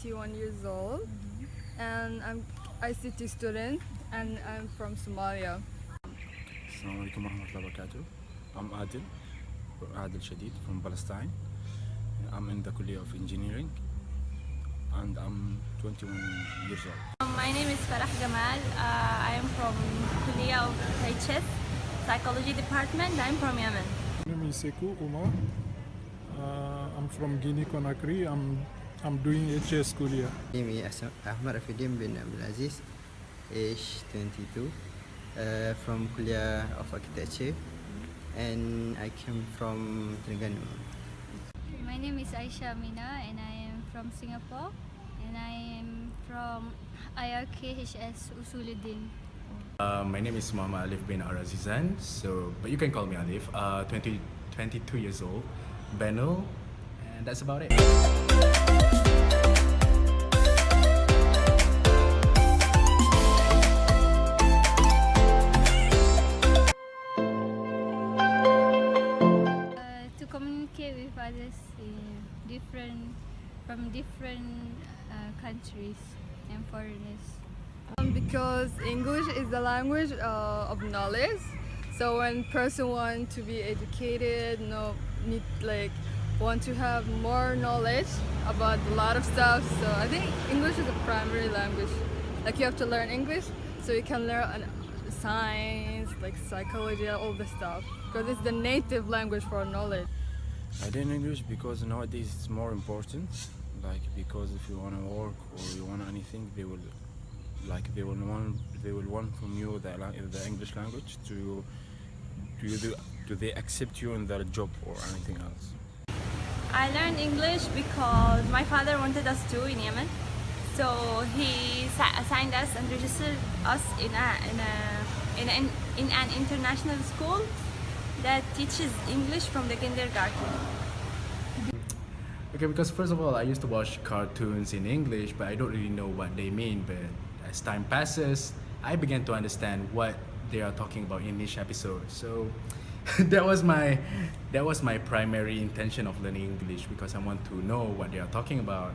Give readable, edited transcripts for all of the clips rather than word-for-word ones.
21 years old, and I'm ICT student, and I'm from Somalia. السلام عليكم ورحمة الله وبركاته. I'm Adil Shadid from Palestine. I'm in the Kuliya of Engineering and I'm 21 years old. My name is Farah Gamal. I am from Kuliya of HS Psychology Department. I'm from Yemen. My name is Sekou Umar. I'm from Guinea Conakry. I'm doing HS Kuliya. My name is Ahmad Rafidin bin Abdulaziz, age 22, from Kuliya of Architecture, and I came from Terengganu. My name is Aisha Amina and I am from Singapore and I am from IRKHS Usuluddin. My name is Muhammad Alif bin Arazizan, but you can call me Alif. 22 years old, Benel, and that's about it. To communicate with others from different countries and foreigners. Because English is the language of knowledge. So when person want to be educated, want to have more knowledge about a lot of stuff. So I think English is a primary language. Like you have to learn English so you can learn science, like psychology, all this stuff. Because it's the native language for knowledge. I did English because nowadays it's more important. Like because if you want to work or you want anything, they will want from you the English language to do they accept you in their job or anything else. I learned English because my father wanted us to in Yemen, so he assigned us and registered us in an international school that teaches English from the kindergarten. Okay, because first of all, I used to watch cartoons in English, but I don't really know what they mean. But as time passes, I began to understand what they are talking about in each episode. So that was my primary intention of learning English, because I want to know what they are talking about.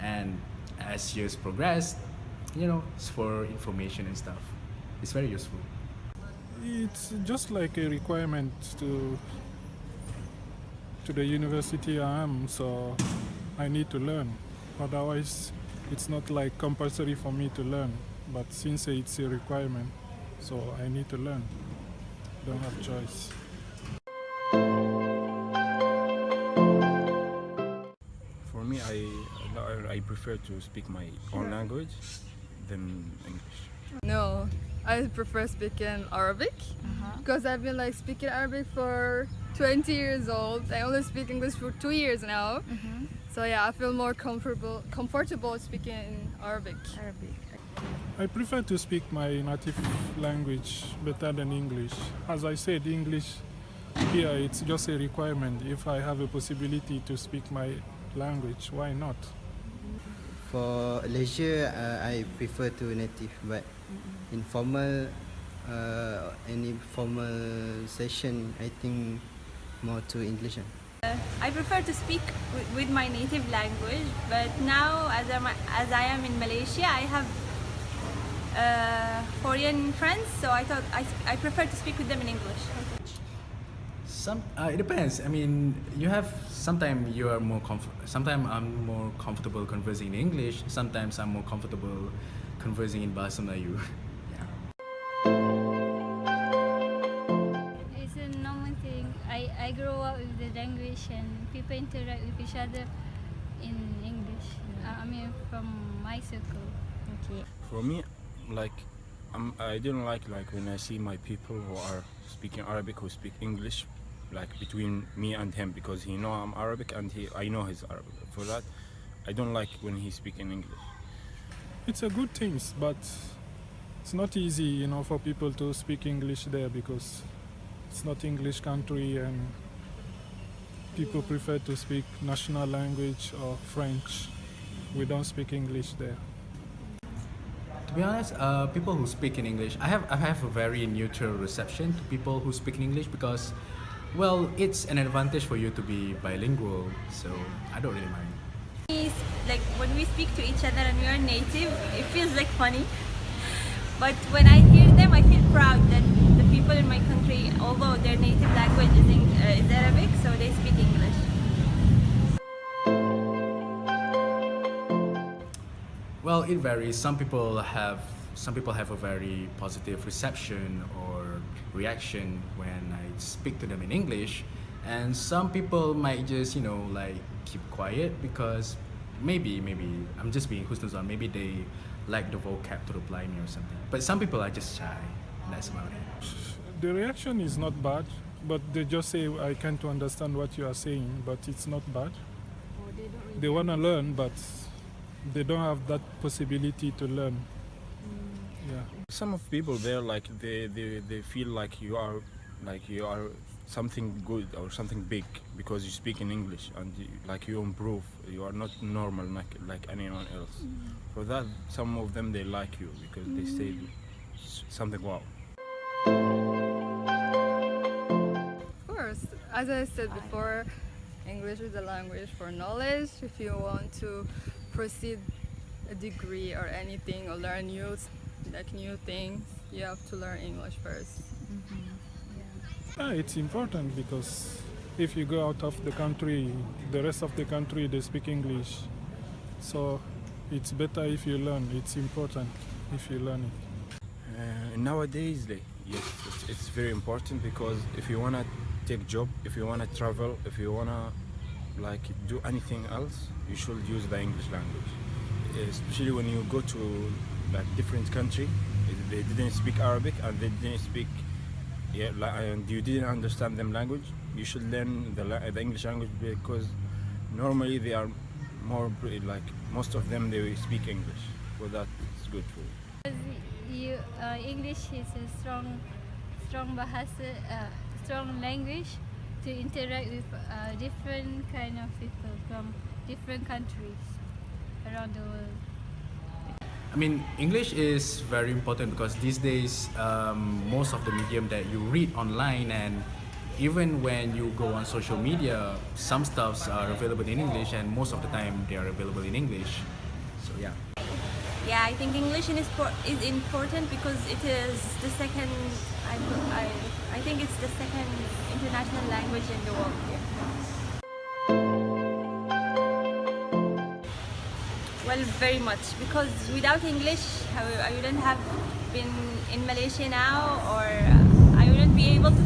And as years progressed, it's for information and stuff. It's very useful. It's just like a requirement to the university I am, so I need to learn. Otherwise, it's not like compulsory for me to learn. But since it's a requirement, so I need to learn. Don't have choice. For me, I prefer to speak my own language than English. No, I prefer speaking Arabic because I've been speaking Arabic for 20 years old. I only speak English for 2 years now. So yeah, I feel more comfortable speaking Arabic. I prefer to speak my native language better than English. As I said, English here, it's just a requirement. If I have a possibility to speak my language, why not? For leisure, I prefer to native, but in any formal session, I think more to English. I prefer to speak with my native language, but now as I am in Malaysia, I have foreign friends, so I thought I prefer to speak with them in English. It depends. I mean, sometimes I'm more comfortable conversing in English. Sometimes I'm more comfortable conversing in Bahasa Melayu. It's a normal thing. I grow up with the language and people interact with each other in English. From my circle. Okay. For me, I don't like when I see my people who are speaking Arabic who speak English, between me and him, because he know I'm Arabic and I know he's Arabic. For that, I don't like when he's speaking English. It's a good thing, but it's not easy, for people to speak English there because it's not English country and people prefer to speak national language or French. We don't speak English there. To be honest, people who speak in English, I have a very neutral reception to people who speak in English because, well, it's an advantage for you to be bilingual, so I don't really mind. like when we speak to each other and we are native, it feels like funny. But when I hear them, I feel proud that the people in my country, although their native language is Arabic, so they speak English. Well, it varies. Some people have a very positive reception or reaction when I speak to them in English, and some people might just like keep quiet because maybe I'm just being husnuzon. Maybe they like the vocab to reply me or something. But some people are just shy. And that's about it. The reaction is not bad, but they just say, I can't understand what you are saying, but it's not bad. They want to learn, but they don't have that possibility to learn. Yeah. Some of people there, like they feel like you are something good or something big because you speak in English, and you improve. You are not normal like anyone else. For that, some of them they like you because they say something wow. Of course, as I said before, English is a language for knowledge. If you want to proceed a degree or anything or learn new things, you have to learn English first. Yeah, it's important because if you go out of the country, the rest of the country they speak English. So it's better if you learn. It's important if you learn it. Nowadays, yes, it's very important because if you wanna take job, if you wanna travel, if you wanna do anything else, you should use the English language. Especially when you go to different country, they didn't speak Arabic and they didn't speak, and you didn't understand them language. You should learn the English language because normally they are more most of them they speak English. So that's good for you. English is a strong bahasa, strong language to interact with different kind of people from different countries around the world. I mean, English is very important because these days, most of the medium that you read online and even when you go on social media, some stuffs are available in English and most of the time they are available in English. So yeah. Yeah, I think English is important because it is the second. I think it's the second international language in the world. Well, very much because without English, I wouldn't have been in Malaysia now, or I wouldn't be able to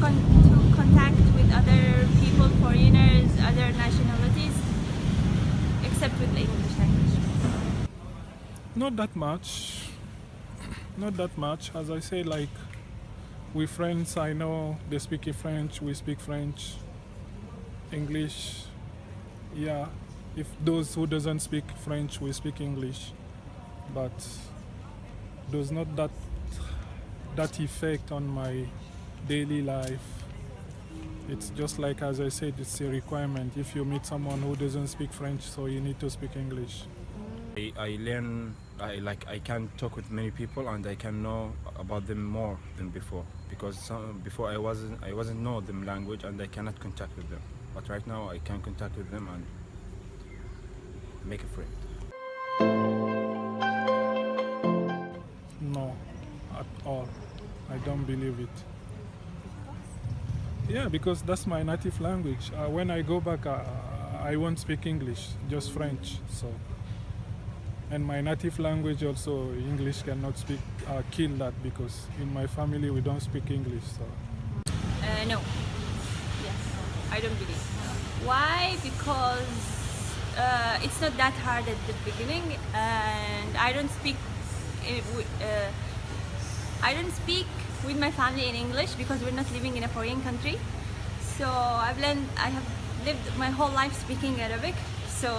contact with other people, foreigners, other nationalities, except with the English language. Not that much. Not that much. As I say, with friends, I know they speak French, we speak French, English. Yeah, if those who doesn't speak French, we speak English. But there's not that effect on my daily life. It's just like, as I said, it's a requirement. If you meet someone who doesn't speak French, so you need to speak English. I learn, I can talk with many people and I can know about them more than before because before I wasn't know them language and I cannot contact with them, but right now I can contact with them and make a friend. No, at all. I don't believe it. Yeah, because that's my native language. When I go back, I won't speak English, just French. So. And my native language also, English cannot kill that because in my family we don't speak English. So. No. Yes. I don't believe. Why? Because it's not that hard at the beginning, and I don't speak with my family in English because we're not living in a foreign country. So I have lived my whole life speaking Arabic. So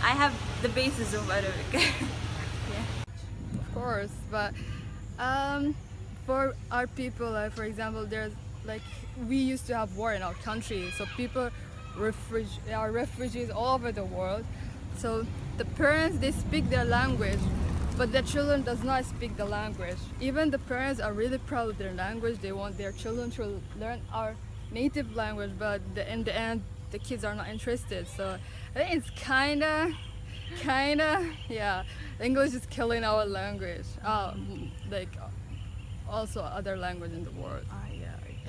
I have the basis of Arabic. Yeah. Of course, but for our people, for example, there's we used to have war in our country, so people are refugees all over the world. So the parents, they speak their language, but their children does not speak the language. Even the parents are really proud of their language. They want their children to learn our native language, but in the end, the kids are not interested. So I think it's kind of Kinda, yeah. English is killing our language. Like also other language in the world.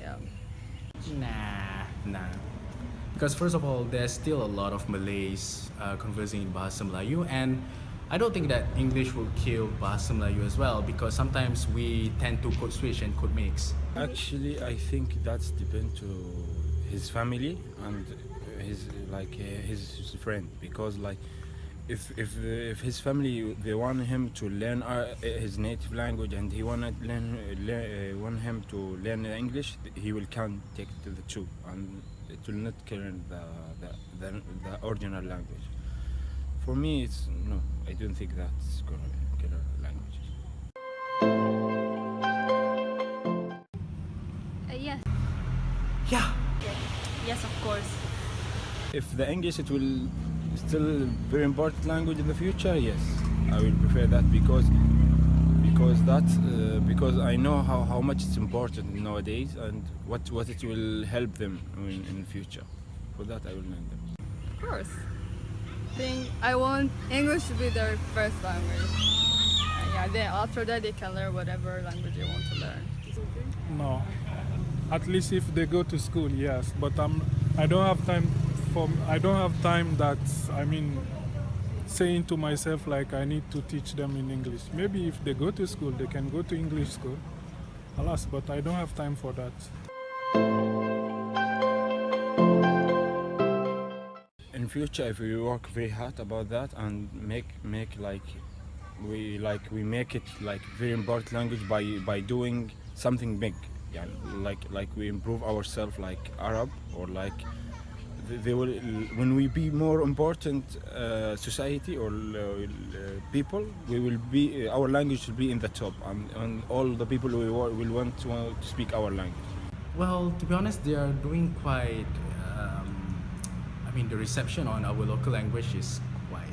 Yeah. Nah. Because first of all, there's still a lot of Malays conversing in Bahasa Melayu, and I don't think that English will kill Bahasa Melayu as well, because sometimes we tend to code switch and code mix. Actually, I think that's depend to his family and his friend, because like if his family they want him to learn his native language and he want want him to learn English, he will can take to the two, and it will not kill the original language. For me, it's no. I don't think that's gonna kill our languages. Yes. Yeah. Yes, of course. If the English it will still very important language in the future, yes, I will prefer that because I know how much it's important nowadays and what it will help them in the future. For that, I will learn them. Of course. I want English to be their first language. Yeah, then after that they can learn whatever language they want to learn. No. At least if they go to school, yes. But I don't have time that saying to myself like I need to teach them in English. Maybe if they go to school, they can go to English school. Alas, but I don't have time for that. In future, if we work very hard about that and make we make it like very important language by doing something big, yeah, like we improve ourselves like Arab, or like they will when we be more important society or people, we will be our language will be in the top, and all the people will want to speak our language. Well, to be honest, they are doing quite. The reception on our local language is quite.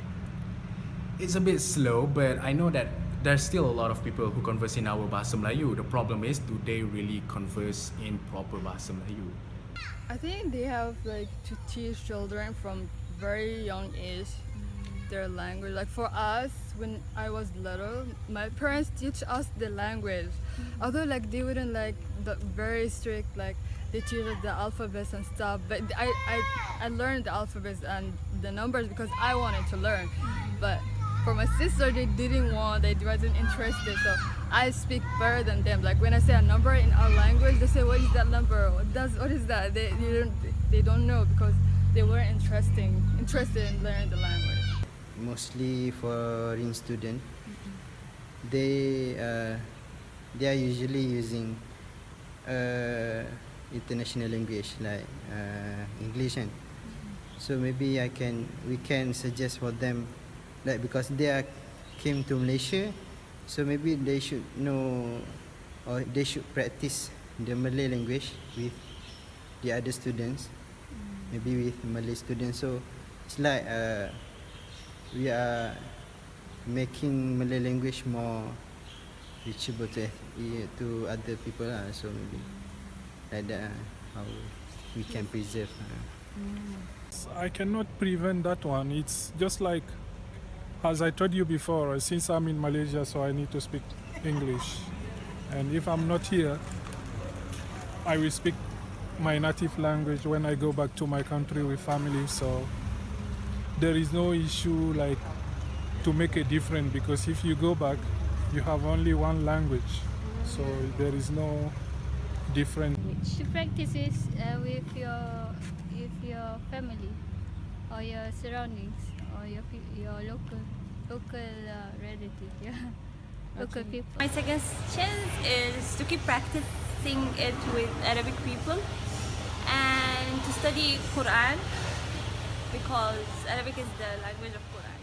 It's a bit slow, but I know that there's still a lot of people who converse in our Bahasa Melayu. The problem is, do they really converse in proper Bahasa Melayu? I think they have like to teach children from very young age their language. Like for us, when I was little, my parents teach us the language. Although like they wouldn't like the very strict, like they teach us the alphabets and stuff. But I learned the alphabets and the numbers because I wanted to learn. But for my sister, they wasn't interested. So I speak better than them. Like when I say a number in our language, they say, "What is that number? What is that?" They don't know because they weren't interested in learning the language. Mostly foreign student, they are usually using international language like English, and so maybe we can suggest for them, like because they came to Malaysia, so maybe they should know or they should practice the Malay language with the other students, maybe with Malay students. So it's like we are making Malay language more reachable to other people, so maybe like that, how we can preserve. I cannot prevent that one. It's just like, as I told you before, since I'm in Malaysia, so I need to speak English. And if I'm not here, I will speak my native language when I go back to my country with family. So there is no issue like to make a difference, because if you go back, you have only one language. So there is no different. To practice is with your family or your surroundings or your local relative, local people. My suggestion is to keep practicing it with Arabic people and to study Quran, because Arabic is the language of Quran.